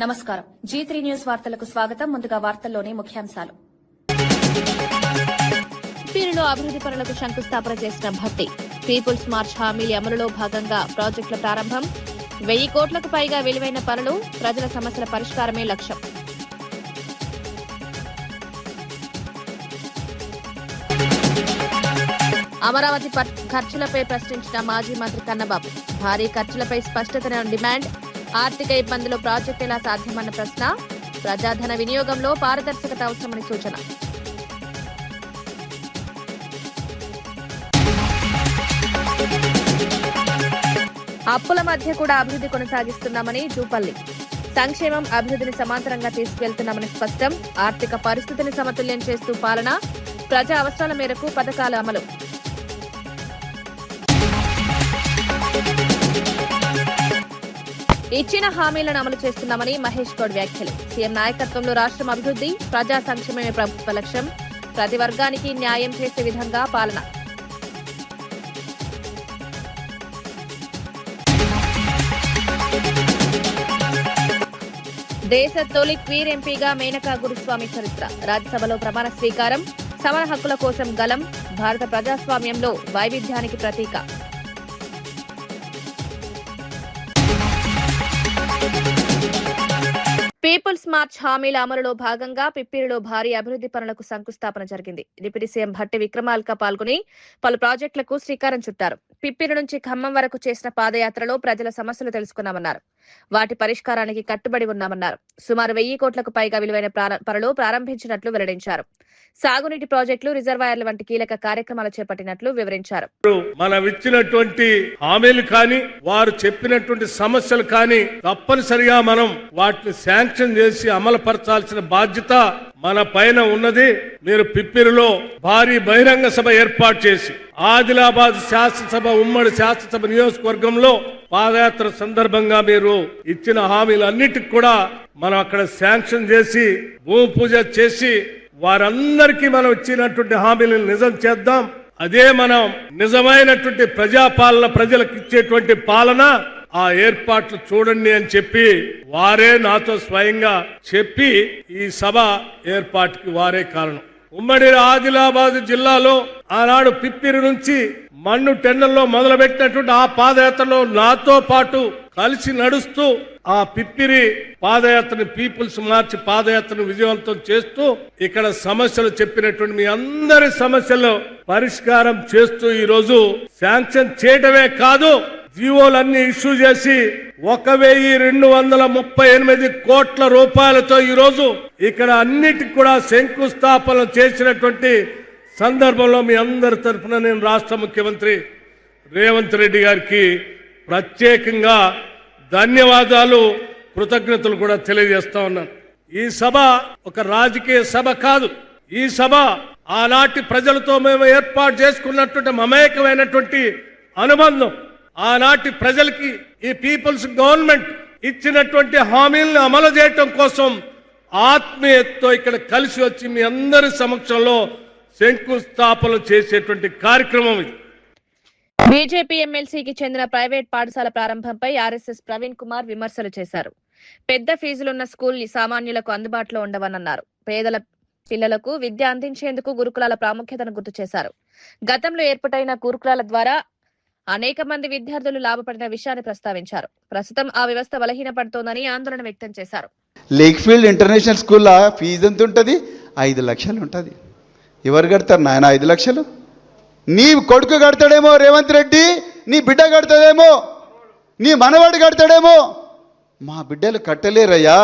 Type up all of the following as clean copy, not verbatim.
నమస్కారం. G3 news వార్తలకు స్వాగతం. ముందుగా వార్తల్లోని ముఖ్యాంశాలు. పీరులో అభివృద్ది పనులకు శంకుస్థాపన చేసిన భట్టి. పీపుల్స్ మార్చ్ హామీల అమలులో భాగంగా ప్రాజెక్టుల ప్రారంభం. 1000 కోట్లకు పైగా విలువైన పనులు. ప్రజల సమస్యల పరిష్కారమే లక్ష్యం. అమరావతి ఖర్చులపై ప్రశ్నించిన మాజీ మంత్రి కన్నబాబు. భారీ ఖర్చులపై స్పష్టతను డిమాండ్. ఆర్థిక ఇబ్బందులు ప్రాజెక్టు ఎలా సాధ్యమన్న ప్రశ్న. ప్రజాధన వినియోగంలో పారదర్శకత అవసరమని సూచన. అప్పుల మధ్య కూడా అభివృద్ధి కొనసాగిస్తున్నామని జూపల్లి. సంక్షేమం అభివృద్ధిని సమాంతరంగా తీసుకువెళ్తున్నామని స్పష్టం. ఆర్థిక పరిస్థితిని సమతుల్యం చేస్తూ పాలన. ప్రజా అవసరాల మేరకు పథకాల అమలు. ఇచ్చిన హామీలను అమలు చేస్తున్నామని మహేష్ గౌడ్ వ్యాఖ్యలు. సీఎం నాయకత్వంలో రాష్ట్రం అభివృద్ధి, ప్రజా సంక్షేమమే ప్రభుత్వ లక్ష్యం. ప్రతి వర్గానికి న్యాయం చేసే విధంగా పాలన. దేశ తొలి క్వీర్ ఎంపీగా మేనకా గురుస్వామి చరిత్ర. రాజ్యసభలో ప్రమాణ స్వీకారం. సమాన హక్కుల కోసం గలం. భారత ప్రజాస్వామ్యంలో వైవిధ్యానికి ప్రతీక. పీపుల్స్ మార్చ్ హామీల అమలులో భాగంగా పిప్పిరిలో భారీ అభివృద్ది పనులకు శంకుస్థాపన జరిగింది. డిప్యూటీ సీఎం భట్టి విక్రమార్క పాల్గొని పలు ప్రాజెక్టులకు శ్రీకారం చుట్టారు. పిప్పిరి నుంచి ఖమ్మం వరకు చేసిన పాదయాత్రలో ప్రజల సమస్యలు తెలుసుకున్నామన్నారు. వాటి పరిష్కారానికి కట్టుబడి ఉన్నామన్నారు. సుమారు 1000 కోట్లకు పైగా విలువైన పనులు ప్రారంభించినట్లు వెల్లడించారు. సాగునీటి ప్రాజెక్టులు, రిజర్వాయర్లు వంటి కీలక కార్యక్రమాలు చేపట్టినట్లు వివరించారు. మనం ఇచ్చినటువంటి హామీలు కానీ, వారు చెప్పినటువంటి సమస్యలు కానీ తప్పనిసరిగా మనం వాటిని శాంక్షన్ చేసి అమలు పరచాల్సిన బాధ్యత మన పైన ఉన్నది. మీరు పిప్పిరిలో భారీ బహిరంగ సభ ఏర్పాటు చేసి ఆదిలాబాద్ శాసనసభ ఉమ్మడి శాసనసభ నియోజకవర్గంలో పాదయాత్ర సందర్భంగా మీరు ఇచ్చిన హామీలన్నిటికి కూడా మనం అక్కడ శాంక్షన్ చేసి భూమి పూజ చేసి వారందరికీ మనం ఇచ్చినటువంటి హామీలను నిజం చేద్దాం. అదే మనం నిజమైనటువంటి ప్రజాపాలన, ప్రజలకు ఇచ్చేటువంటి పాలన. ఆ ఏర్పాట్లు చూడండి అని చెప్పి వారే నాతో స్వయంగా చెప్పి ఈ సభ ఏర్పాటుకి వారే కారణం. ఉమ్మడి ఆదిలాబాద్ జిల్లాలో ఆనాడు పిప్పిరి నుంచి మన్ను టెండల్లో మొదలుపెట్టినటువంటి ఆ పాదయాత్రలో నాతో పాటు కలిసి నడుస్తూ ఆ పిప్పిరి పాదయాత్రని, పీపుల్స్ మార్చ్ పాదయాత్రను విజయవంతం చేస్తూ ఇక్కడ సమస్యలు చెప్పినటువంటి మీ అందరి సమస్యలు పరిష్కారం చేస్తూ ఈ రోజు శాంక్షన్ చేయడమే కాదు, జీవోలన్నీ ఇష్యూ చేసి 1238 కోట్ల రూపాయలతో ఈ రోజు ఇక్కడ అన్నిటికి కూడా శంకుస్థాపన చేసినటువంటి సందర్భంలో మీ అందరి తరఫున నేను రాష్ట్ర ముఖ్యమంత్రి రేవంత్ రెడ్డి గారికి ప్రత్యేకంగా ధన్యవాదాలు, కృతజ్ఞతలు కూడా తెలియజేస్తా ఉన్నాను. ఈ సభ ఒక రాజకీయ సభ కాదు. ఈ సభ ఆనాటి ప్రజలతో మేము ఏర్పాటు చేసుకున్నటువంటి మమేకమైనటువంటి అనుబంధం. ఆనాటి ప్రజలకి ఈ పీపుల్స్ గవర్నమెంట్ ఇచ్చినటువంటి హామీలను అమలు చేయటం కోసం ఆత్మీయతతో ఇక్కడ కలిసి వచ్చి మీ అందరి సమక్షంలో శంకుస్థాపన చేసేటువంటి కార్యక్రమం ఇది. బీజేపీ ఎమ్మెల్సీకి చెందిన ప్రైవేట్ పాఠశాల ప్రారంభంపై ఆర్ఎస్ఎస్ ప్రవీణ్ కుమార్ విమర్శలు చేశారు. పెద్ద ఫీజులున్న స్కూల్ సామాన్యులకు అందుబాటులో ఉండవన్నారు. పేదల పిల్లలకు విద్య అందించేందుకు గురుకులాల ప్రాముఖ్యతను గుర్తు చేశారు. గతంలో ఏర్పాటైన గురుకులాల ద్వారా అనేక మంది విద్యార్థులు లాభపడిన విషయాన్ని ప్రస్తావించారు. ప్రస్తుతం ఆ వ్యవస్థ బలహీనపడుతోందని ఆందోళన వ్యక్తం చేశారు. లేక్ఫీల్డ్ ఇంటర్నేషనల్ స్కూల్లో ఫీజు ఎంత ఉంటుంది? 5 లక్షలు ఉంటుంది. ఎవరు కడతారు నాయన 5 లక్షలు? నీ కొడుకు కడతాడేమో రేవంత్ రెడ్డి, నీ బిడ్డ కడతాడేమో, నీ మనవాడు కడతాడేమో, మా బిడ్డలు కట్టలేరయ్యా.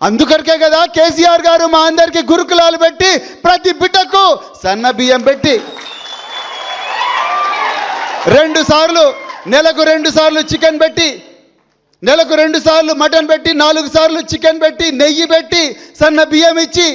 అందుకరికే కదా కేసీఆర్ గారు మా అందరికి గురుకులాలు పెట్టి ప్రతి బిడ్డకు సన్న బియ్యం పెట్టి 2 సార్లు నెలకు 2 సార్లు చికెన్ పెట్టి, నెలకు 2 సార్లు మటన్ పెట్టి, 4 సార్లు చికెన్ పెట్టి, నెయ్యి పెట్టి, సన్న బియ్యం ఇచ్చి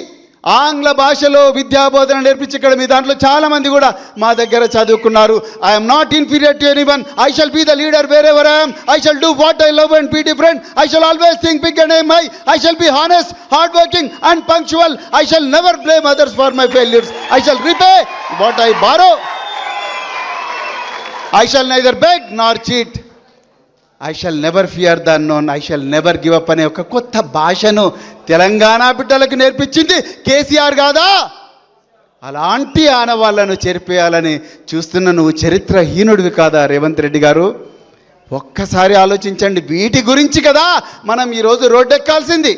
ఆంగ్ల భాషలో విద్యాబోధన నేర్పించి ఇక్కడ మీ దాంట్లో చాలా మంది కూడా మా దగ్గర చదువుకున్నారు. I'm not inferior to anyone. I shall be the leader wherever I am. I shall do what I love and be different. I shall always think big and aim high. I shall be honest, hard working and punctual. I shall never blame others for my failures. I shall repay what I borrow. I shall neither beg nor cheat. I shall never fear the unknown, I shall never give up అనే ఒక కొత్త భాషను తెలంగాణ బిడ్డలకు నేర్పించింది కేసీఆర్ కాదా? అలాంటి ఆనవాళ్లను చెరిపేయాలని చూస్తున్న నువ్వు చరిత్రహీనుడివి కాదా రేవంత్ రెడ్డి గారు? ఒక్కసారి ఆలోచించండి. వీటి గురించి కదా మనం ఈరోజు రోడ్డెక్కాల్సింది.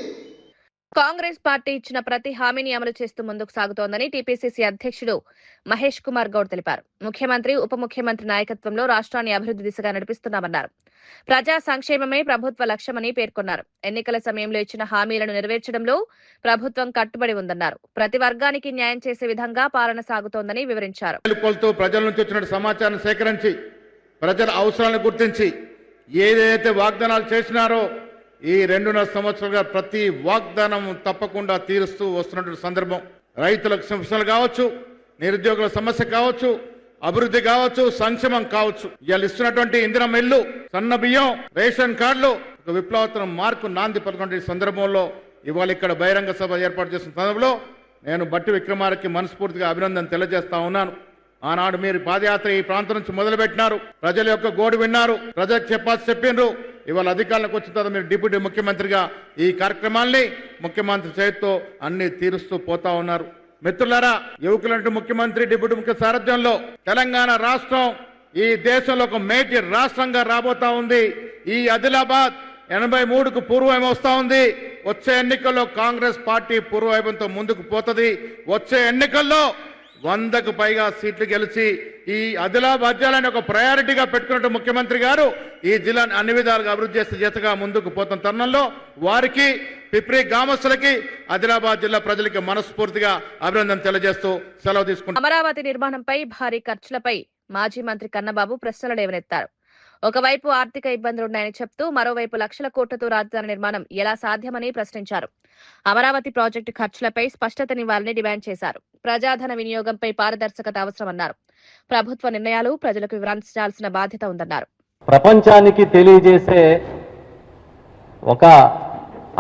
కాంగ్రెస్ పార్టీ ఇచ్చిన ప్రతి హామీని అమలు చేస్తూ ముందుకు సాగుతోందని టీపీసీసీ అధ్యక్షుడు మహేష్ కుమార్ గౌడ్ తెలిపారు. ముఖ్యమంత్రి, ఉప ముఖ్యమంత్రి నాయకత్వంలో రాష్ట్రాన్ని అభివృద్ధి దిశగా నడిపిస్తున్నామన్నారు. ప్రజా సంక్షేమమే ప్రభుత్వ లక్ష్యమని పేర్కొన్నారు. ఎన్నికల సమయంలో ఇచ్చిన హామీలను నెరవేర్చడంలో ప్రభుత్వం కట్టుబడి ఉందన్నారు. ప్రతి వర్గానికి న్యాయం చేసే విధంగా పాలన సాగుతోందని వివరించారు. ప్రజల నుంచి వచ్చిన సమాచారం సేకరించి ప్రజల అవసరాలను గుర్తించి ఏదైతే వాగ్దానాలు చేసినారో ఈ 2.5 సంవత్సరాలుగా ప్రతి వాగ్దానం తప్పకుండా తీరుస్తూ వస్తున్నటువంటి సందర్భం. రైతులకు సమస్యలు కావచ్చు, నిరుద్యోగుల సమస్య కావచ్చు, అభివృద్ధి కావచ్చు, సంక్షేమం కావచ్చు, ఇవాళ ఇస్తున్నటువంటి ఇందిరమ్మ ఇల్లు, సన్న బియ్యం, రేషన్ కార్డులు ఒక విప్లవాత్మక మార్పు నాంది పలికినటువంటి సందర్భంలో ఇవాళ ఇక్కడ బహిరంగ సభ ఏర్పాటు చేసిన సందర్భంలో నేను బట్టి విక్రమార్కకి మనస్ఫూర్తిగా అభినందన తెలియజేస్తా ఉన్నాను. ఆనాడు మీరు పాదయాత్ర ఈ ప్రాంతం నుంచి మొదలుపెట్టినారు, ప్రజల యొక్క గోడు విన్నారు, ప్రజలకు చెప్పిండ్రు. ఇవాళ అధికారులకు వచ్చిన తర్వాత మీరు డిప్యూటీ ముఖ్యమంత్రిగా ఈ కార్యక్రమాల్ని ముఖ్యమంత్రి చేతితో అన్ని తీరుస్తూ పోతా ఉన్నారు. మిత్రులారా, యువకులంటూ ముఖ్యమంత్రి, డిప్యూటీ ముఖ్య సారథ్యంలో తెలంగాణ రాష్ట్రం ఈ దేశంలో ఒక మేజర్ రాష్ట్రంగా రాబోతా ఉంది. ఈ ఆదిలాబాద్ 83కు పూర్వం వస్తా ఉంది. వచ్చే ఎన్నికల్లో కాంగ్రెస్ పార్టీ పూర్వవైభవంతో ముందుకు పోతుంది. వచ్చే ఎన్నికల్లో 100కు పైగా సీట్లు గెలిచి ఈ ఆదిలాబాద్ జిల్లాని ఒక ప్రయారిటీగా పెట్టుకున్నట్టు ముఖ్యమంత్రి గారు ఈ జిల్లాను అన్ని విధాలుగా అభివృద్ధి చేసే దిశగా ముందుకు పోతున్న తరుణంలో వారికి, పిప్రి గ్రామస్తులకి, ఆదిలాబాద్ జిల్లా ప్రజలకి మనస్ఫూర్తిగా అభినందన తెలియజేస్తూ సెలవు తీసుకుంటారు. అమరావతి నిర్మాణంపై భారీ ఖర్చులపై మాజీ మంత్రి కన్నబాబు ప్రశ్నలు లేవనెత్తారు. ఒకవైపు ఆర్థిక ఇబ్బందులున్నాయని చెప్తూ మరోవైపు లక్షల కోట్లతో రాజధాని నిర్మాణం ఎలా సాధ్యమని ప్రశ్నించారు. అమరావతి ప్రాజెక్టు ఖర్చులపై స్పష్టతనివ్వాలని డిమాండ్ చేశారు. ప్రజాధన వినియోగంపై పారదర్శకత అవసరమన్నారు. ప్రభుత్వ నిర్ణయాలు ప్రజలకు వివరించాల్సిన బాధ్యత ఉందన్నారు. ప్రపంచానికి తెలియజేసే ఒక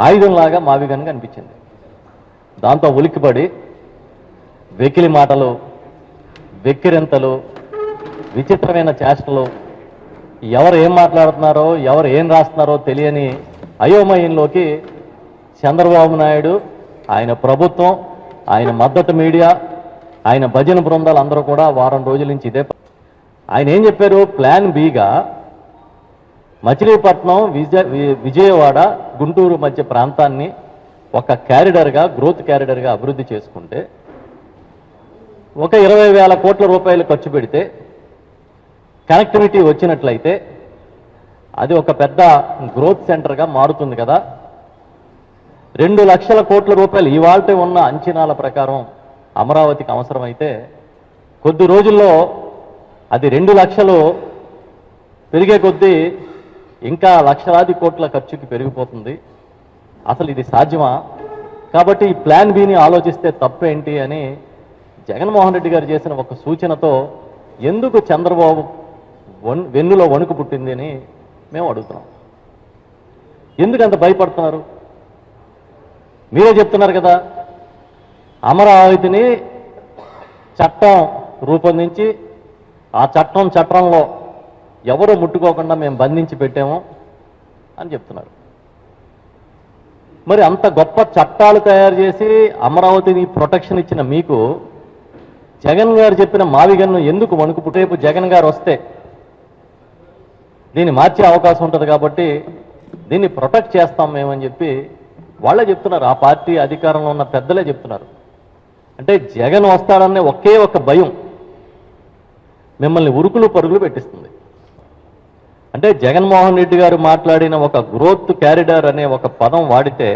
ఆయుధంలాగా మావిగన్ అనిపించింది. దాంతో ఉలిక్కిపడి వెకిలి మాటలు, వెక్కిరింతలు, విచిత్రమైన చేష్టలు, ఎవరు ఏం మాట్లాడుతున్నారో, ఎవరు ఏం రాస్తున్నారో తెలియని అయోమయంలోకి చంద్రబాబు నాయుడు, ఆయన ప్రభుత్వం, ఆయన మద్దతు మీడియా, ఆయన భజన బృందాలు అందరూ కూడా వారం రోజుల నుంచి ఇదే. ఆయన ఏం చెప్పారు? ప్లాన్ బిగా మచిలీపట్నం, విజయవాడ, గుంటూరు మధ్య ప్రాంతాన్ని ఒక క్యారిడర్గా, గ్రోత్ క్యారిడర్గా అభివృద్ధి చేసుకుంటే ఒక 20,000 కోట్ల రూపాయలు ఖర్చు పెడితే కనెక్టివిటీ వచ్చినట్లయితే అది ఒక పెద్ద గ్రోత్ సెంటర్గా మారుతుంది కదా. 2 లక్షల కోట్ల రూపాయలు ఇవాళ ఉన్న అంచనాల ప్రకారం అమరావతికి అవసరమైతే కొద్ది రోజుల్లో అది 2 లక్షలు పెరిగే కొద్దీ ఇంకా లక్షలాది కోట్ల ఖర్చుకి పెరిగిపోతుంది. అసలు ఇది సాధ్యమా? కాబట్టి ఈ ప్లాన్ బిని ఆలోచిస్తే తప్పేంటి అని జగన్మోహన్ రెడ్డి గారు చేసిన ఒక సూచనతో ఎందుకు చంద్రబాబు వెన్నులో వణుకు పుట్టింది అని మేము అడుగుతున్నాం. ఎందుకు అంత భయపడుతున్నారు? మీరే చెప్తున్నారు కదా, అమరావతిని చట్టం రూపొందించి ఆ చట్టంలో ఎవరు ముట్టుకోకుండా మేము బంధించి పెట్టాము అని చెప్తున్నారు. మరి అంత గొప్ప చట్టాలు తయారు చేసి అమరావతిని ప్రొటెక్షన్ ఇచ్చిన మీకు జగన్ గారు చెప్పిన మావిగన్ను ఎందుకు వణుకు రేపు జగన్ గారు వస్తే దీన్ని మార్చే అవకాశం ఉంటుంది కాబట్టి దీన్ని ప్రొటెక్ట్ చేస్తాం మేమని చెప్పి వాళ్ళే చెప్తున్నారు. ఆ పార్టీ అధికారంలో ఉన్న పెద్దలే చెప్తున్నారు. అంటే జగన్ వస్తాడనే ఒకే ఒక భయం మిమ్మల్ని ఉరుకులు పరుగులు పెట్టిస్తుంది. అంటే జగన్మోహన్ రెడ్డి గారు మాట్లాడిన ఒక గ్రోత్ క్యారిడార్ అనే ఒక పదం వాడితే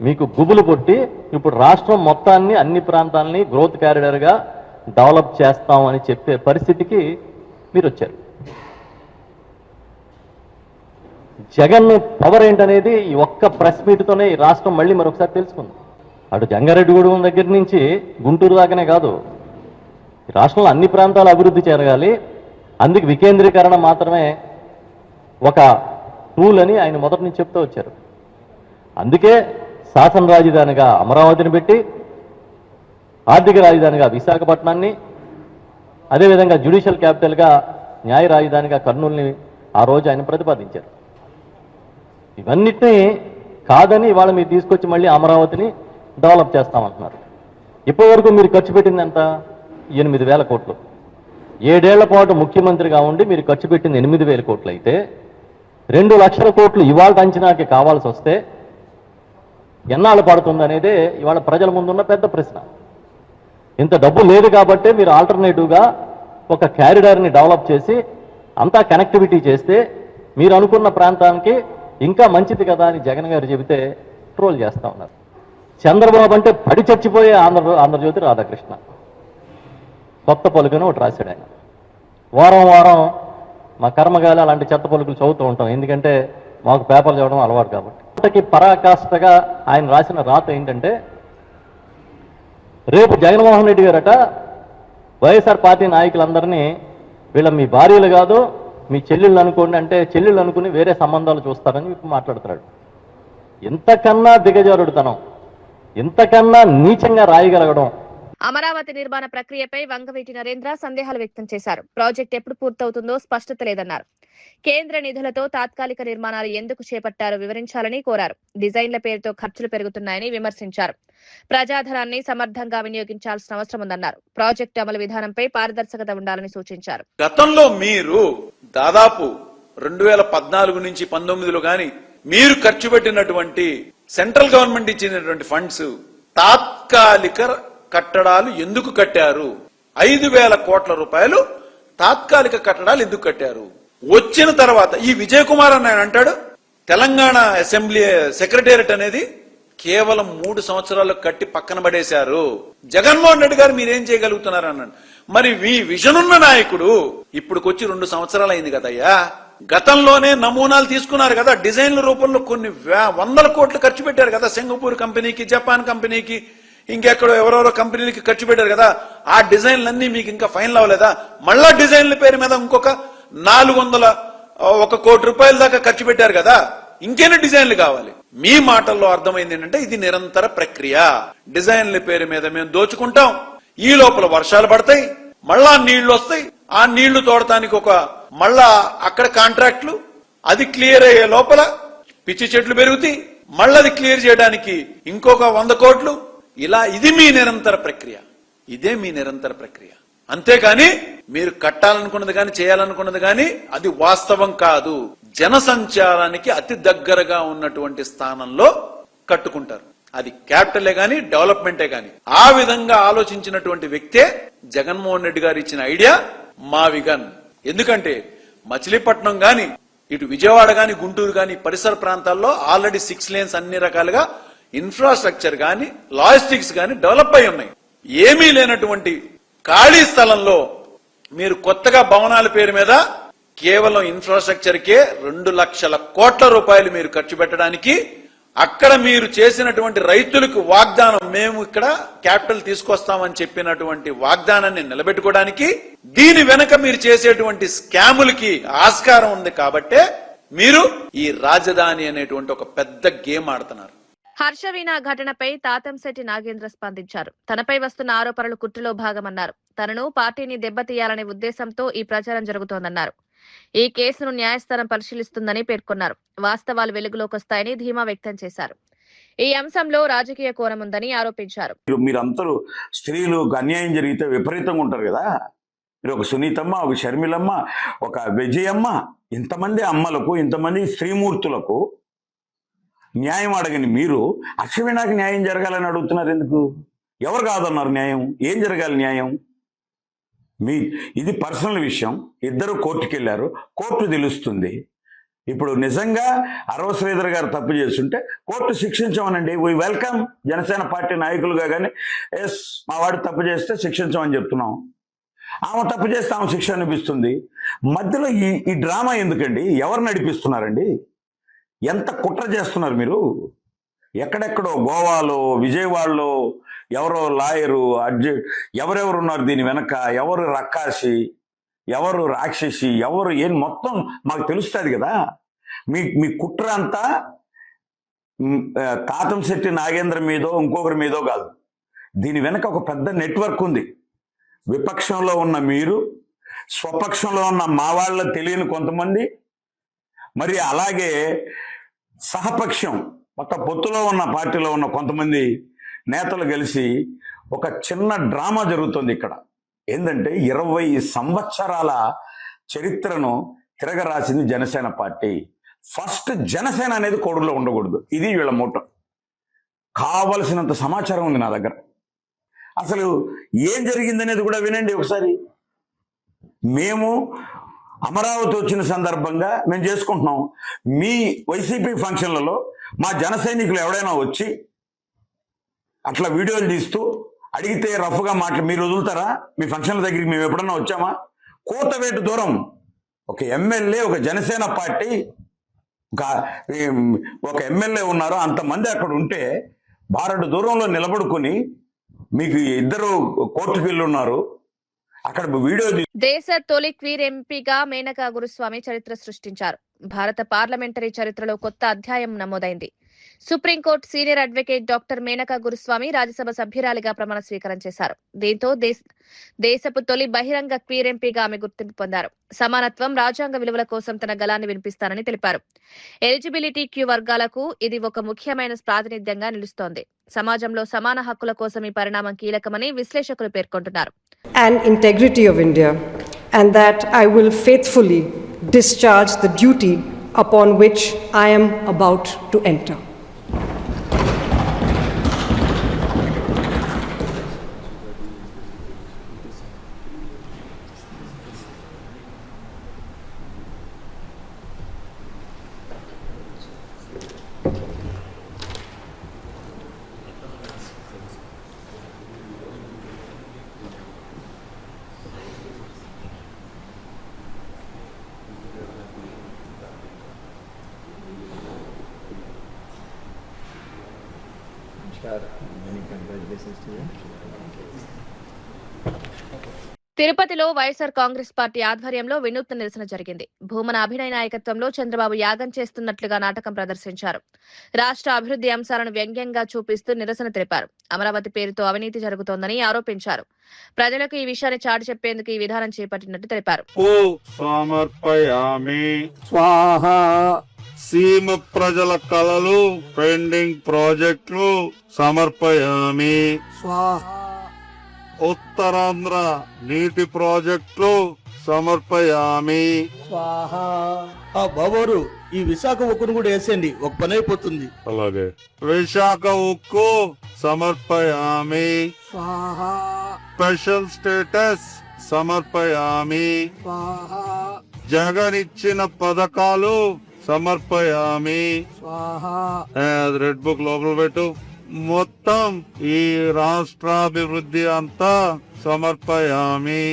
మీకు గుబులు పుట్టి ఇప్పుడు రాష్ట్రం మొత్తాన్ని, అన్ని ప్రాంతాలని గ్రోత్ క్యారిడార్గా డెవలప్ చేస్తామని చెప్పే పరిస్థితికి మీరు వచ్చారు. జగన్ పవర్ ఏంటనేది ఈ ఒక్క ప్రెస్ మీట్తోనే ఈ రాష్ట్రం మళ్ళీ మరొకసారి తెలుసుకుంది. అటు జంగారెడ్డిగూడెం దగ్గర నుంచి గుంటూరు దాకానే కాదు, ఈ రాష్ట్రంలో అన్ని ప్రాంతాలు అభివృద్ధి జరగాలి, అందుకు వికేంద్రీకరణ మాత్రమే ఒక టూల్ అని ఆయన మొదటి నుంచి చెప్తూ వచ్చారు. అందుకే శాసన రాజధానిగా అమరావతిని పెట్టి ఆర్థిక రాజధానిగా విశాఖపట్నాన్ని, అదేవిధంగా జ్యుడిషియల్ క్యాపిటల్గా న్యాయ రాజధానిగా కర్నూలుని ఆ రోజు ఆయన ప్రతిపాదించారు. ఇవన్నిటినీ కాదని ఇవాళ మీరు తీసుకొచ్చి మళ్ళీ అమరావతిని డెవలప్ చేస్తామంటున్నారు. ఇప్పటివరకు మీరు ఖర్చు పెట్టింది ఎంత? 8,000 కోట్లు. 7 ఏళ్ల పాటు ముఖ్యమంత్రిగా ఉండి మీరు ఖర్చు పెట్టింది 8,000 కోట్లు అయితే 2 లక్షల కోట్లు ఇవాళ అంచనాకి కావాల్సి వస్తే ఎన్నాళ్ళు పడుతుంది అనేదే ఇవాళ ప్రజల ముందున్న పెద్ద ప్రశ్న. ఇంత డబ్బు లేదు కాబట్టే మీరు ఆల్టర్నేటివ్గా ఒక క్యారిడార్ని డెవలప్ చేసి అంతా కనెక్టివిటీ చేస్తే మీరు అనుకున్న ప్రాంతానికి ఇంకా మంచిది కదా అని జగన్ గారు చెబితే ట్రోల్ చేస్తా ఉన్నారు. చంద్రబాబు అంటే పడి చచ్చిపోయే ఆంధ్రజ్యోతి రాధాకృష్ణ కొత్త పలుకుని ఒకటి రాశాడు ఆయన. వారం వారం మా కర్మగాలి అలాంటి చెత్త పలుకులు చదువుతూ ఉంటాం, ఎందుకంటే మాకు పేపర్లు చదవడం అలవాటు కాబట్టి. అంతకి పరాకాష్ఠగా ఆయన రాసిన రాత ఏంటంటే, రేపు జగన్మోహన్ రెడ్డి గారట వైఎస్ఆర్ పార్టీ నాయకులందరినీ వీళ్ళ మీ భార్యలు కాదు మీ చెల్లెళ్ళు అనుకోండి అంటే చెల్లెళ్ళు అనుకుని వేరే సంబంధాలు చూస్తారని మాట్లాడుతున్నాడు. ఇంతకన్నా దిగజారుడుతనం, ఇంతకన్నా నీచంగా రాయగలగడం. అమరావతి నిర్మాణ ప్రక్రియపై వంగవీటి నరేంద్ర సందేహాలు వ్యక్తం చేశారు. ప్రాజెక్ట్ ఎప్పుడు పూర్తవుతుందో స్పష్టత లేదన్నారు. కేంద్ర నిధులతో తాత్కాలిక నిర్మాణాలు ఎందుకు చేపట్టారో వివరించాలని కోరారు. డిజైన్ల పేరుతో ఖర్చులు పెరుగుతున్నాయని విమర్శించారు. ప్రజాధనాన్ని సమర్థంగా వినియోగించాల్సిన అవసరం ఉందన్నారు. ప్రాజెక్టు అమలు విధానంపై పారదర్శకత ఉండాలని సూచించారు. గతంలో మీరు దాదాపు 2014 నుంచి 19లో గాని మీరు ఖర్చు పెట్టినటువంటి సెంట్రల్ గవర్నమెంట్ ఇచ్చినటువంటి ఫండ్స్ తాత్కాలిక కట్టడాలు ఎందుకు కట్టారు? 5,000 కోట్ల రూపాయలు తాత్కాలిక కట్టడాలు ఎందుకు కట్టారు? వచ్చిన తర్వాత ఈ విజయ్ కుమార్ అని ఆయన అంటాడు, తెలంగాణ అసెంబ్లీ సెక్రటేరియట్ అనేది కేవలం 3 సంవత్సరాలు కట్టి పక్కన పడేశారు. జగన్మోహన్ రెడ్డి గారు మీరేం చేయగలుగుతున్నారు అన్నాడు. మరి మీ విజన్ ఉన్న నాయకుడు ఇప్పుడుకొచ్చి 2 సంవత్సరాలు అయింది కదయ్యా. గతంలోనే నమూనాలు తీసుకున్నారు కదా, డిజైన్ల రూపంలో కొన్ని 100 కోట్లు ఖర్చు పెట్టారు కదా. సింగపూర్ కంపెనీకి, జపాన్ కంపెనీకి, ఇంకెక్కడో ఎవరెవరో కంపెనీలకి ఖర్చు పెట్టారు కదా. ఆ డిజైన్లన్నీ మీకు ఇంకా ఫైనల్ అవ్వలేదా? మళ్ళా డిజైన్ల పేరు మీద ఇంకొక 401 కోటి రూపాయల దాకా ఖర్చు పెట్టారు కదా. ఇంకెన్ని డిజైన్లు కావాలి? మీ మాటల్లో అర్థమైంది ఏంటంటే ఇది నిరంతర ప్రక్రియ. డిజైన్ల పేరు మీద మేము దోచుకుంటాం, ఈ లోపల వర్షాలు పడతాయి, మళ్ళా నీళ్లు వస్తాయి, ఆ నీళ్లు తోడటానికి మళ్ళా అక్కడ కాంట్రాక్ట్లు, అది క్లియర్ అయ్యే లోపల పిచ్చి చెట్లు పెరుగుతాయి, మళ్ళీ అది క్లియర్ చేయడానికి ఇంకొక 100 కోట్లు. ఇలా ఇది మీ నిరంతర ప్రక్రియ, ఇదే మీ నిరంతర ప్రక్రియ. అంతేకాని మీరు కట్టాలనుకున్నది కానీ చేయాలనుకున్నది కానీ అది వాస్తవం కాదు. జనసంచారానికి అతి దగ్గరగా ఉన్నటువంటి స్థానంలో కట్టుకుంటారు. అది క్యాపిటలే గాని డెవలప్మెంటే గాని. ఆ విధంగా ఆలోచించినటువంటి వ్యక్తే జగన్మోహన్ రెడ్డి గారు ఇచ్చిన ఐడియా మావిగన్. ఎందుకంటే మచిలీపట్నం గాని, ఇటు విజయవాడ గాని, గుంటూరు గాని పరిసర ప్రాంతాల్లో ఆల్రెడీ 6 లేన్స్ అన్ని రకాలుగా ఇన్ఫ్రాస్ట్రక్చర్ గాని, లాజిస్టిక్స్ గాని డెవలప్ అయి ఉన్నాయి. ఏమీ లేనటువంటి ఖాళీ స్థలంలో మీరు కొత్తగా భవనాల పేరు మీద కేవలం ఇన్ఫ్రాస్ట్రక్చర్ కే 2 లక్షల కోట్ల రూపాయలు మీరు ఖర్చు పెట్టడానికి, అక్కడ మీరు చేసినటువంటి రైతులకు వాగ్దానం, మేము ఇక్కడ క్యాపిటల్ తీసుకొస్తామని చెప్పినటువంటి వాగ్దానాన్ని నిలబెట్టుకోవడానికి, దీని వెనక మీరు చేసేటువంటి స్కాములకి ఆస్కారం ఉంది కాబట్టే మీరు ఈ రాజధాని అనేటువంటి ఒక పెద్ద గేమ్ ఆడుతున్నారు. హర్షవీణ ఘటనపై తాతంశెట్టి నాగేంద్ర స్పందించారు. తనపై వస్తున్న ఆరోపణలు కుట్రలో భాగమన్నారు. తనను పార్టీని దెబ్బతీయాలనే ఉద్దేశంతో ఈ ప్రచారం జరుగుతోందన్నారు. ఈ కేసును న్యాయస్థానం పరిశీలిస్తుందని పేర్కొన్నారు. వాస్తవాలు వెలుగులోకి వస్తాయని ధీమా వ్యక్తం చేశారు. ఈ అంశంలో రాజకీయ కోణం ఉందని ఆరోపించారు. మీరందరూ స్త్రీలు అన్యాయం జరిగితే విపరీతంగా ఉంటారు కదా. మీరు ఒక సునీతమ్మ, ఒక షర్మిలమ్మ, ఒక విజయమ్మ, ఇంతమంది అమ్మలకు, ఇంతమంది స్త్రీమూర్తులకు న్యాయం అడగని మీరు హర్షవీణకి న్యాయం జరగాలని అడుగుతున్నారు ఎందుకు? ఎవరు కాదన్నారు న్యాయం? ఏం జరగాలి న్యాయం? ఇది పర్సనల్ విషయం. ఇద్దరు కోర్టుకు వెళ్ళారు, కోర్టు తెలుస్తుంది. ఇప్పుడు నిజంగా అరవ శ్రీధర్ గారు తప్పు చేస్తుంటే కోర్టు శిక్షించమనండి. We welcome. జనసేన పార్టీ నాయకులుగా కానీ ఎస్ మా వాడు తప్పు చేస్తే శిక్షించమని చెప్తున్నాం. ఆమె తప్పు చేస్తే ఆమె శిక్ష అనిపిస్తుంది. మధ్యలో ఈ డ్రామా ఎందుకండి? ఎవరు నడిపిస్తున్నారండి? ఎంత కుట్ర చేస్తున్నారు మీరు? ఎక్కడెక్కడో గోవాలో, విజయవాడలో ఎవరో లాయరు, ఎవరెవరు ఉన్నారు దీని వెనక? ఎవరు రక్కాసి, ఎవరు రాక్షసి, ఎవరు ఏం మొత్తం మాకు తెలుస్తుంది కదా. మీ కుట్ర అంతా తాతంశెట్టి నాగేంద్ర మీదో ఇంకొకరి మీదో కాదు. దీని వెనక ఒక పెద్ద నెట్వర్క్ ఉంది. విపక్షంలో ఉన్న మీరు, స్వపక్షంలో ఉన్న మా వాళ్ళ తెలియని కొంతమంది, మరి అలాగే సహపక్షం మొత్తం పొత్తులో ఉన్న పార్టీలో ఉన్న కొంతమంది నేతలు కలిసి ఒక చిన్న డ్రామా జరుగుతుంది ఇక్కడ. ఏంటంటే 20 సంవత్సరాల చరిత్రను తిరగరాసింది జనసేన పార్టీ. ఫస్ట్ జనసేన అనేది కోడులో ఉండకూడదు, ఇది వీళ్ళ మోటో. కావలసినంత సమాచారం ఉంది నా దగ్గర. అసలు ఏం జరిగిందనేది కూడా వినండి ఒకసారి. మేము అమరావతి వచ్చిన సందర్భంగా మేము చేసుకుంటున్నాం. మీ వైసీపీ ఫంక్షన్లలో మా జన సైనికులు ఎవడైనా వచ్చి అట్లా వీడియోలు తీస్తూ అడిగితే రఫ్గా మీరు వదులుతారా? మీ ఫంక్షన్ల దగ్గరికి మేము ఎప్పుడన్నా వచ్చామా? కోతవేటు దూరం ఒక ఎమ్మెల్యే, ఒక జనసేన పార్టీ ఒక ఎమ్మెల్యే ఉన్నారు, అంతమంది అక్కడ ఉంటే బారడు దూరంలో నిలబడుకొని మీకు 2 కోర్టుకు వెళ్ళి ఉన్నారు. అక్కడ వీడియో దేశ తొలి క్వీర్ ఎంపీగా మేనకా గురుస్వామి చరిత్ర సృష్టించారు. భారత పార్లమెంటరీ చరిత్రలో కొత్త అధ్యాయం నమోదైంది. Supreme court senior advocate doctor Menaka Guruswamy Rajya Sabha సభ్యురాలిగా ప్రమాణ స్వీకారం చేశారు. దీంతో దేశపు తొలి బహిరంగ క్వీర్ ఎంపీగా ఆమె గుర్తింపు పొందారు. సమానత్వం, రాజ్యాంగ విలువల కోసం తన గళాన్ని వినిపిస్తానని తెలిపారు. ఎలిజిబిలిటీ క్యూ వర్గాలకు ఇది ఒక ముఖ్యమైన ప్రాతినిధ్యంగా నిలుస్తోంది. సమాజంలో సమాన హక్కుల కోసం ఈ పరిణామం కీలకమని విశ్లేషకులు పేర్కొంటున్నారు. And integrity of India, and that I will faithfully discharge the duty upon which I am about to enter. తిరుపతిలో వైఎస్ఆర్ కాంగ్రెస్ పార్టీ ఆధ్వర్యంలో వినూత్న నిరసన జరిగింది. భూమన అభినయ నాయకత్వంలో చంద్రబాబు యాగం చేస్తున్నట్లుగా నాటకం ప్రదర్శించారు. రాష్ట్ర అభివృద్ధి అంశాలను వ్యంగ్యంగా చూపిస్తూ నిరసన తెలిపారు. అమరావతి పేరుతో అవినీతి జరుగుతోందని ఆరోపించారు. ప్రజలకు ఈ విషయాన్ని చాటి చెప్పేందుకు ఈ విధానం చేపట్టినట్టు తెలిపారు. సీమ ప్రజల కలలు పెండింగ్ ప్రాజెక్టులు సమర్పయామి. ఉత్తరాంధ్ర నీటి ప్రాజెక్టులు సమర్పయామి. బాబోరు ఈ విశాఖ ఉక్కును కూడా వేసేయండి, ఒక పని అయిపోతుంది. అలాగే విశాఖ ఉక్కు సమర్పయామి. స్పెషల్ స్టేటస్ సమర్పయామి. జగన్ ఇచ్చిన పథకాలు సమర్పయామి. రెడ్ బుక్ లోపల పెట్టు. మొత్తం ఈ రాష్ట్రాభివృద్ధి అంతా సమర్పయామి.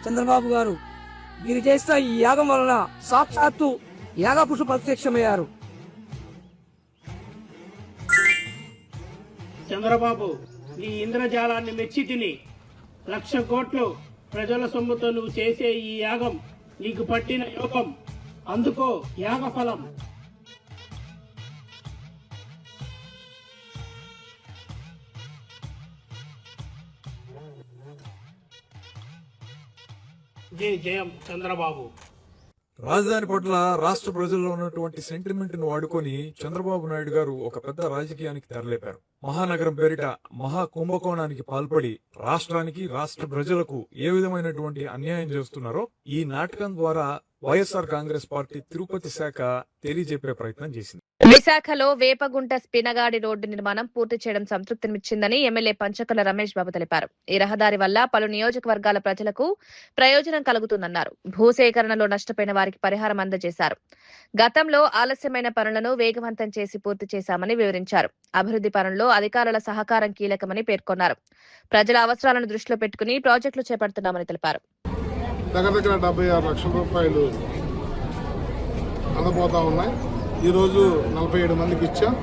చంద్రబాబు గారు మీరు చేసిన ఈ యాగం వలన సాక్షాత్తు యాగపురుషు ప్రత్యక్షమయ్యారు. చంద్రబాబు నీ ఇంద్రజాలాన్ని మెచ్చి తిని 1,00,000 కోట్లు ప్రజల సొమ్ముతో నువ్వు చేసే ఈ యాగం నీకు పట్టిన యోగం, అందుకో యాగ ఫలం. జై జయం చంద్రబాబు. రాజధాని పట్ల రాష్ట్ర ప్రజల్లో ఉన్నటువంటి సెంటిమెంట్ ను వాడుకొని చంద్రబాబు నాయుడు గారు ఒక పెద్ద రాజకీయానికి తెరలేపారు. మహానగరం పేరిట మహా కుంభకోణానికి పాల్పడి రాష్ట్రానికి, రాష్ట్ర ప్రజలకు ఏ విధమైనటువంటి అన్యాయం చేస్తున్నారో ఈ నాటకం ద్వారా వైఎస్ఆర్ కాంగ్రెస్ పార్టీ తిరుపతి శాఖ తెలియజెప్పే ప్రయత్నం చేసింది. విశాఖలో వేపగుంట స్పినగాడి రోడ్డు నిర్మాణం పూర్తి చేయడం సంతృప్తినిచ్చిందని ఎమ్మెల్యే పంచకల రమేష్ బాబు తెలిపారు. ఈ రహదారి వల్ల పలు నియోజకవర్గాల ప్రజలకు ప్రయోజనం కలుగుతుందన్నారు. భూసేకరణలో నష్టపోయిన వారికి పరిహారం అందజేశారు. గతంలో ఆలస్యమైన పనులను వేగవంతం చేసి పూర్తి చేశామని వివరించారు. అభివృద్ధి పనుల్లో అధికారుల సహకారం కీలకమని పేర్కొన్నారు. ప్రజల అవసరాలను దృష్టిలో పెట్టుకుని ప్రాజెక్టులు చేపడుతున్నామని తెలిపారు. దగ్గర 76 లక్షల రూపాయలు అందబోతా ఉన్నాయి. ఈరోజు 47 మందికి ఇచ్చాం.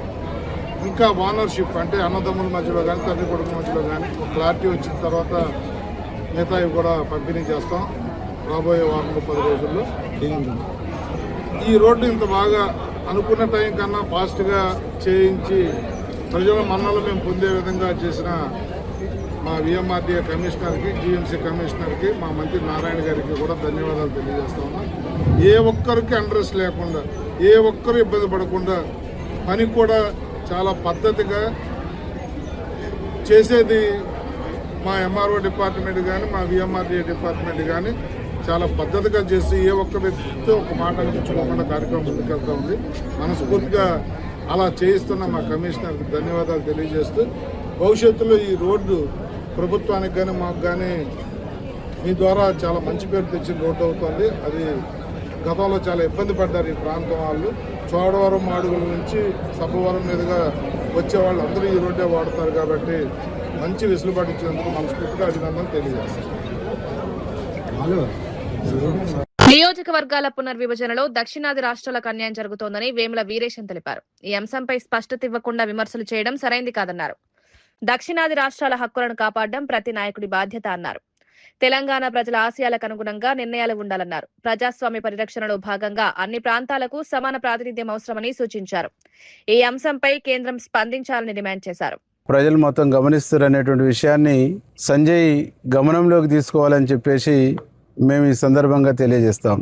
ఇంకా ఓనర్షిప్ అంటే అన్నదమ్ముల మధ్యలో కానీ, తండ్రి కొడుకుల మధ్యలో కానీ క్లారిటీ వచ్చిన తర్వాత మిగతావి కూడా పంపిణీ చేస్తాం రాబోయే వారంలో 10 రోజుల్లో. ఈ రోడ్డు ఇంత బాగా అనుకున్న టైం కన్నా ఫాస్ట్గా చేయించి ప్రజల మన్నలు మేము పొందే విధంగా చేసిన మా విఎంఆర్డీఏ కమిషనర్కి, జీఎంసీ కమిషనర్కి, మా మంత్రి నారాయణ గారికి కూడా ధన్యవాదాలు తెలియజేస్తా ఉన్నా. ఏ ఒక్కరికి అండ్రెస్ట్ లేకుండా, ఏ ఒక్కరు ఇబ్బంది పడకుండా పని కూడా చాలా పద్ధతిగా చేసేది మా ఎంఆర్ఓ డిపార్ట్మెంట్ కానీ, మా విఎంఆర్డీఏ డిపార్ట్మెంట్ కానీ చాలా పద్ధతిగా చేసి ఏ ఒక్క వ్యక్తితో ఒక మాట అనిపించుకోకుండా కార్యక్రమం ముందుకెళ్తా ఉంది. మనస్ఫూర్తిగా అలా చేయిస్తున్న మా కమిషనర్కి ధన్యవాదాలు తెలియజేస్తూ, భవిష్యత్తులో ఈ రోడ్డు ప్రభుత్వానికి కానీ మాకు కానీ మీ ద్వారా చాలా మంచి పేరు తెచ్చిన రోడ్డు అవుతుంది. అది గతంలో చాలా ఇబ్బంది పడ్డారు ఈ ప్రాంతం వాళ్ళు. చోడవరం మాడుగుల నుంచి సబ్బవరం మీదుగా వచ్చేవాళ్ళు అందరూ ఈ రోడ్డే వాడతారు కాబట్టి మంచి వెసులుబాటు ఇచ్చినందుకు మనస్ఫూర్తిగా అభినందనలు తెలియజేస్తారు. నియోజకవర్గాల పునర్విభజనలో దక్షిణాది రాష్ట్రాలకు అన్యాయం జరుగుతోందని వేముల వీరేశం తెలిపారు. ఈ అంశంపై స్పష్టత ఇవ్వకుండా విమర్శలు చేయడం సరైంది కాదన్నారు. దక్షిణాది రాష్ట్రాల హక్కులను కాపాడడం ప్రతి నాయకుడి బాధ్యత అన్నారు. తెలంగాణ ప్రజల ఆశయాలకు అనుగుణంగా నిర్ణయాలు ఉండాలన్నారు. ప్రజాస్వామ్య పరిరక్షణలో భాగంగా అన్ని ప్రాంతాలకు సమాన ప్రాతినిధ్యం అవసరమని సూచించారు. ఈ అంశంపై కేంద్రం స్పందించాలని డిమాండ్ చేశారు. ప్రజలు మొత్తం గమనిస్తారు అనేటువంటి విషయాన్ని సంజయ్ గమనంలోకి తీసుకోవాలని చెప్పేసి మేము ఈ సందర్భంగా తెలియజేస్తాం.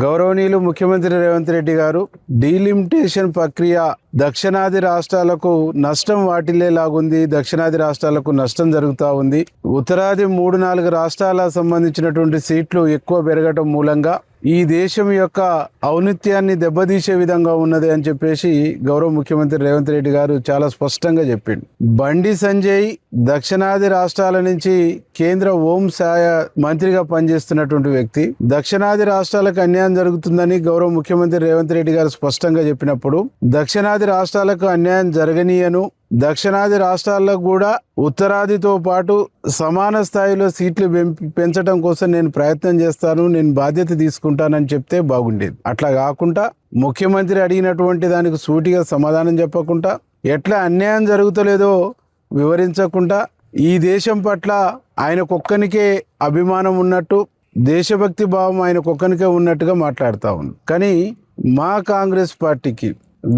గౌరవనీయులు ముఖ్యమంత్రి రేవంత్ రెడ్డి గారు డీలిమిటేషన్ ప్రక్రియ దక్షిణాది రాష్ట్రాలకు నష్టం వాటిల్లేలాగుంది, దక్షిణాది రాష్ట్రాలకు నష్టం జరుగుతూ ఉంది. ఉత్తరాది 3-4 రాష్ట్రాలకు సంబంధించినటువంటి సీట్లు ఎక్కువ పెరగటం మూలంగా ఈ దేశం యొక్క ఔన్నత్యాన్ని దెబ్బతీసే విధంగా ఉన్నది అని చెప్పేసి గౌరవ ముఖ్యమంత్రి రేవంత్ రెడ్డి గారు చాలా స్పష్టంగా చెప్పిండు. బండి సంజయ్ దక్షిణాది రాష్ట్రాల నుంచి కేంద్ర హోంశాఖ మంత్రిగా పనిచేస్తున్నటువంటి వ్యక్తి. దక్షిణాది రాష్ట్రాలకు అన్యాయం జరుగుతుందని గౌరవ ముఖ్యమంత్రి రేవంత్ రెడ్డి గారు స్పష్టంగా చెప్పినప్పుడు దక్షిణాది రాష్ట్రాలకు అన్యాయం జరగనీయను, దక్షిణాది రాష్ట్రాల్లో కూడా ఉత్తరాదితో పాటు సమాన స్థాయిలో సీట్లు పెంచడం కోసం నేను ప్రయత్నం చేస్తాను, నేను బాధ్యత తీసుకుంటానని చెప్తే బాగుండేది. అట్లా కాకుండా ముఖ్యమంత్రి అడిగినటువంటి దానికి సూటిగా సమాధానం చెప్పకుండా, ఎట్లా అన్యాయం జరుగుతలేదో వివరించకుండా, ఈ దేశం పట్ల ఆయనకొక్కనికే అభిమానం ఉన్నట్టు, దేశభక్తి భావం ఆయనకొక్కనికే ఉన్నట్టుగా మాట్లాడుతూ ఉంది. కానీ మా కాంగ్రెస్ పార్టీకి,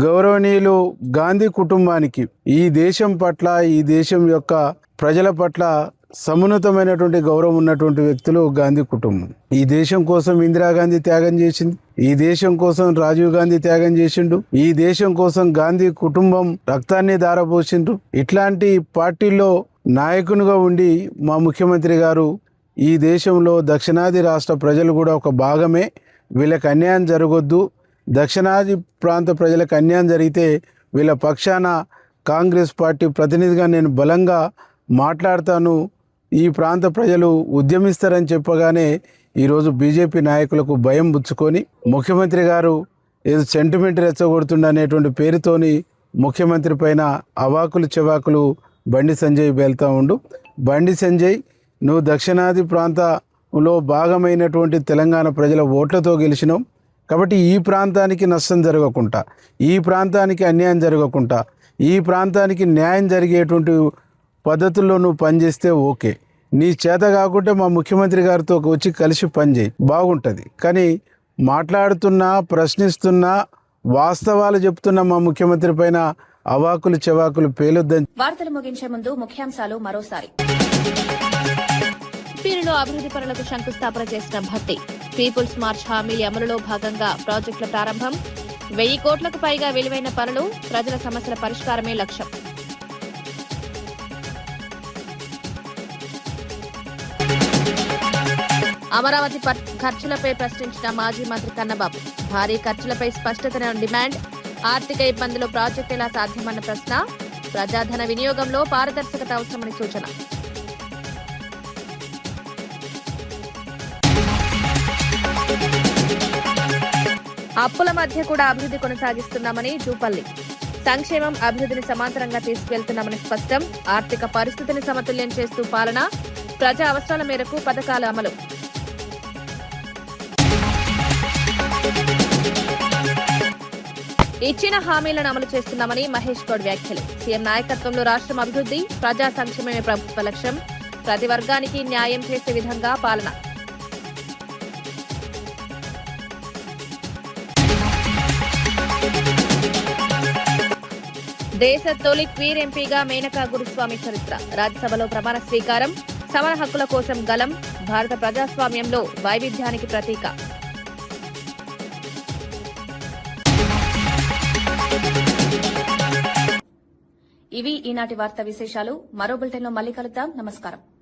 గౌరవనీయులు గాంధీ కుటుంబానికి ఈ దేశం పట్ల, ఈ దేశం యొక్క ప్రజల పట్ల సమున్నతమైనటువంటి గౌరవం ఉన్నటువంటి వ్యక్తులు గాంధీ కుటుంబం. ఈ దేశం కోసం ఇందిరాగాంధీ త్యాగం చేసింది, ఈ దేశం కోసం రాజీవ్ గాంధీ త్యాగం చేసిండు, ఈ దేశం కోసం గాంధీ కుటుంబం రక్తాన్ని ధారపోసిండ్రు. ఇట్లాంటి పార్టీల్లో నాయకునిగా ఉండి మా ముఖ్యమంత్రి గారు ఈ దేశంలో దక్షిణాది రాష్ట్ర ప్రజలు కూడా ఒక భాగమే, వీళ్ళకి అన్యాయం జరగొద్దు, దక్షిణాది ప్రాంత ప్రజలకు అన్యాయం జరిగితే వీళ్ళ పక్షాన కాంగ్రెస్ పార్టీ ప్రతినిధిగా నేను బలంగా మాట్లాడతాను, ఈ ప్రాంత ప్రజలు ఉద్యమిస్తారని చెప్పగానే ఈరోజు బీజేపీ నాయకులకు భయం బుచ్చుకొని ముఖ్యమంత్రి గారు ఏదో సెంటిమెంట్ రెచ్చగొడుతుండనేటువంటి పేరుతోని ముఖ్యమంత్రి పైన అవాకులు చెవాకులు బండి సంజయ్ వెళ్తూ ఉండు. బండి సంజయ్, నువ్వు దక్షిణాది ప్రాంతంలో భాగమైనటువంటి తెలంగాణ ప్రజల ఓట్లతో గెలిచినావు కాబట్టి ఈ ప్రాంతానికి నష్టం జరగకుండా, ఈ ప్రాంతానికి అన్యాయం జరగకుండా, ఈ ప్రాంతానికి న్యాయం జరిగేటువంటి పద్ధతుల్లో నువ్వు పనిచేస్తే ఓకే. నీ చేత కాకుంటే మా ముఖ్యమంత్రి గారితో వచ్చి కలిసి పనిచేయి, బాగుంటుంది. కానీ మాట్లాడుతున్నా, ప్రశ్నిస్తున్నా, వాస్తవాలు చెప్తున్న మా ముఖ్యమంత్రి పైన అవాకులు చెవాకులు పేలొద్దని. వార్తలు ముగించే ముందు ముఖ్యాంశాలు మరోసారి. పిపిలో అభివృద్ధి పనులకు శంకుస్థాపన చేసిన భట్టి. పీపుల్స్ మార్చ్ హామీల అమలులో భాగంగా ప్రాజెక్టుల ప్రారంభం. 1000 కోట్లకు పైగా విలువైన పనులు, ప్రజల సమస్యల పరిష్కారమే లక్ష్యం. అమరావతి ఖర్చులపై ప్రశ్నించిన మాజీ మంత్రి కన్నబాబు. భారీ ఖర్చులపై స్పష్టతను డిమాండ్. ఆర్థిక ఇబ్బందులు ప్రాజెక్టు ఎలా సాధ్యమన్న ప్రశ్న. ప్రజాధన వినియోగంలో పారదర్శకత అవసరమని సూచన. అప్పుల మధ్య కూడా అభివృద్ధి కొనసాగిస్తున్నామని జూపల్లి. సంక్షేమం, అభివృద్ధిని సమాంతరంగా తీసుకెళ్తున్నామని స్పష్టం. ఆర్థిక పరిస్థితిని సమతుల్యం చేస్తూ పాలన. ప్రజా అవసరాల మేరకు పథకాల అమలు. ఇచ్చిన హామీలను అమలు చేస్తున్నామని మహేష్ గౌడ్ వ్యాఖ్యలు. సీఎం నాయకత్వంలో రాష్ట్రం అభివృద్ధి, ప్రజా సంక్షేమమే ప్రభుత్వ లక్ష్యం. ప్రతి వర్గానికి న్యాయం చేసే విధంగా పాలన. దేశ తొలి క్వీర్ ఎంపీగా మేనకా గురుస్వామి చరిత్ర. రాజ్యసభలో ప్రమాణ స్వీకారం. సమాన హక్కుల కోసం గలం. భారత ప్రజాస్వామ్యంలో వైవిధ్యానికి ప్రతీక. ఇవి ఈనాటి వార్తా విశేషాలు. మరో బులెటిన్లో మళ్ళీ కలుద్దాం. నమస్కారం.